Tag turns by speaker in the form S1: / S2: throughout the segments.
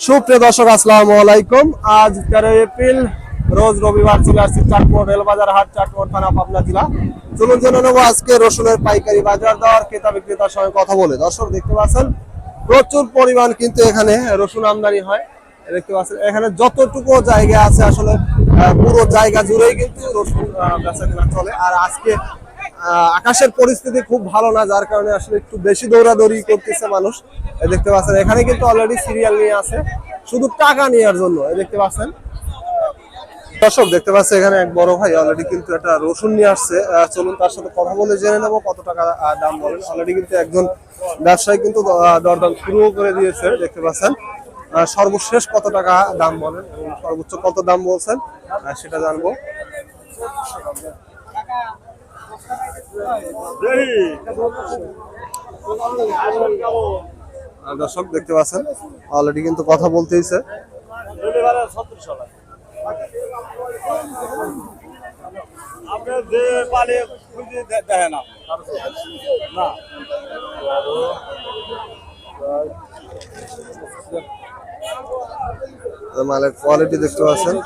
S1: সুপ্রিয় দর্শক, আসসালামু আলাইকুম। আজ 13 এপ্রিল, রোজ রবিবার। চলে আসছি চাটমোহর রেলবাজার হাট, চাটমোহর থানা, পাবনা জেলা। চলুন জেনে নেবো আজকে রসুনের পাইকারি বাজার দর, ক্রেতা বিক্রেতার সঙ্গে কথা বলে। দর্শক দেখতে পাচ্ছেন প্রচুর পরিমাণ কিন্তু এখানে রসুন আমদানি হয়। দেখতে পাচ্ছেন এখানে যতটুকু জায়গা আছে আসলে পুরো জায়গা জুড়েই কিন্তু রসুন বেচা কেনা চলে। আর আজকে আকাশের পরিস্থিতি খুব ভালো না, যার কারণে আসলে একটু বেশি দৌড়াদৌড়ি করতেছে মানুষ। দেখতে পাচ্ছেন এখানে কিন্তু অলরেডি সিরিয়াল নিয়ে আছে শুধু টাকা নেওয়ার জন্য। দেখতে পাচ্ছেন দর্শক, দেখতে পাচ্ছেন এখানে এক বড় ভাই অলরেডি কিন্তু একটা রসুন নিয়ে আসছে। চলুন তার সাথে কথা বলে জেনে নেবো কত টাকা দাম বলেন। অলরেডি কিন্তু একজন ব্যবসায়ী কিন্তু দরদাম শুরু করে দিয়েছে। দেখতে পাচ্ছেন সর্বশেষ কত টাকা দাম বলেন এবং সর্বোচ্চ কত দাম বলছেন সেটা জানবো। দর্শক দেখতে পাচ্ছেন অলরেডি কিন্তু কথা বলতেইছে। মালের কোয়ালিটি দেখতে পাচ্ছেন।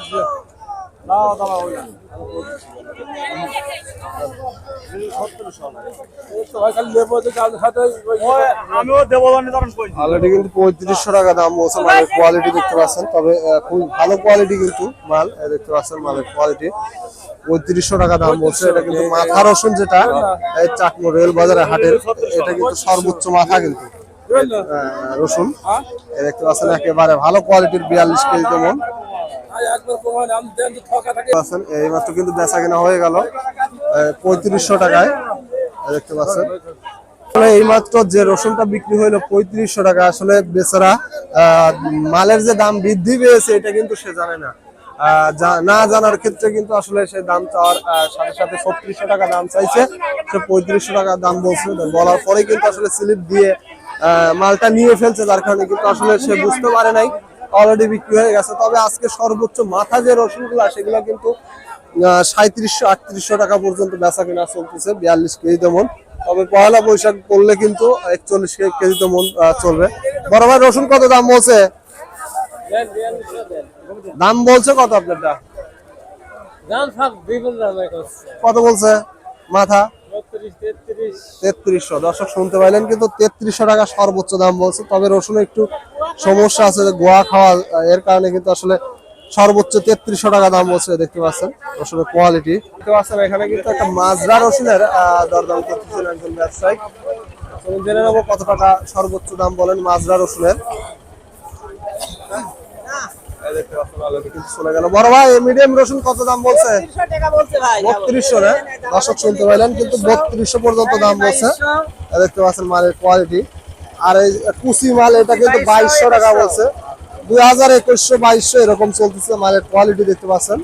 S1: অলরেডি কিন্তু 3500 টাকা দাম বলছে মালের কোয়ালিটি দেখতে পাচ্ছেন। তবে খুব ভালো কোয়ালিটি কিন্তু মাল দেখতে পাচ্ছেন। মালের কোয়ালিটি 3500 টাকা দাম বলছে। এটা কিন্তু মাথা রসুন, যেটা এই চাটমোহর রেল বাজারে হাটের, এটা কিন্তু সর্বোচ্চ মাথা কিন্তু রসুন দেখতে পাচ্ছেন। একেবারে ভালো কোয়ালিটির 42 কেজি তেমন। এই মাত্র কিন্তু বেচা কেনা হয়ে গেল 3500 টাকায়। দেখতে পাচ্ছেন এই মাত্র যে রসুনটা বিক্রি হইলো 3500 টাকা। আসলে বেচারা মালের যে দাম বৃদ্ধি পেয়েছে এটা কিন্তু সে জানে না। না জানার ক্ষেত্রে কিন্তু আসলে সে দাম চাওয়ার সাথে সাথে 3600 টাকা দাম চাইছে, সে 3500 টাকা দাম বলছে। বলার পরে কিন্তু আসলে স্লিপ দিয়ে মালটা নিয়ে ফেলছে, যার কারণে কিন্তু আসলে সে বুঝতে পারে নাই অলরেডি বিক্রি হয়ে গেছে। তবে আজকে সর্বোচ্চ মাথা যে রসুনগুলা সেগুলো কিন্তু 3700-3800 টাকা পর্যন্ত বেচা কেনা চলতেছে 42 কেজি তেমন। তবে পয়লা বৈশাখ করলে কিন্তু 41 কেজি তেমন চলবে। বড় ভাই রসুন কত দাম বলছে? দাম বলছে কত আপনারটা? কত বলছে মাথা? 3300। দর্শক শুনতে পাইলেন, কিন্তু 3300 টাকা সর্বোচ্চ দাম বলছে। তবে রসুনের একটু সমস্যা আছে, গোয়া খাওয়া, এর কারণে কিন্তু আসলে সর্বোচ্চ 3300 টাকা দাম বলছে। দেখতে পাচ্ছেন রসুনের কোয়ালিটি দেখতে পাচ্ছেন। এখানে কিন্তু একটা মাজরা রসুনের দরদাম করতেছেন একজন ব্যবসায়ী। জেনে নেবো কত টাকা সর্বোচ্চ দাম বলেন মাজরা রসুনের। চলে গেল বড় ভাই, মিডিয়াম রসুন কত দাম বলছে? 3200 না? দর্শক শুনতে পাইলেন, কিন্তু 3200 পর্যন্ত দাম বলছে। দেখতে পাচ্ছেন মালের কোয়ালিটি। আর এই কুচি মাল এটা কিন্তু 2200 টাকা বলছে। 2000, 2100, 2200 এরকম চলতেছে মালের কোয়ালিটি। দেখতে পাচ্ছেন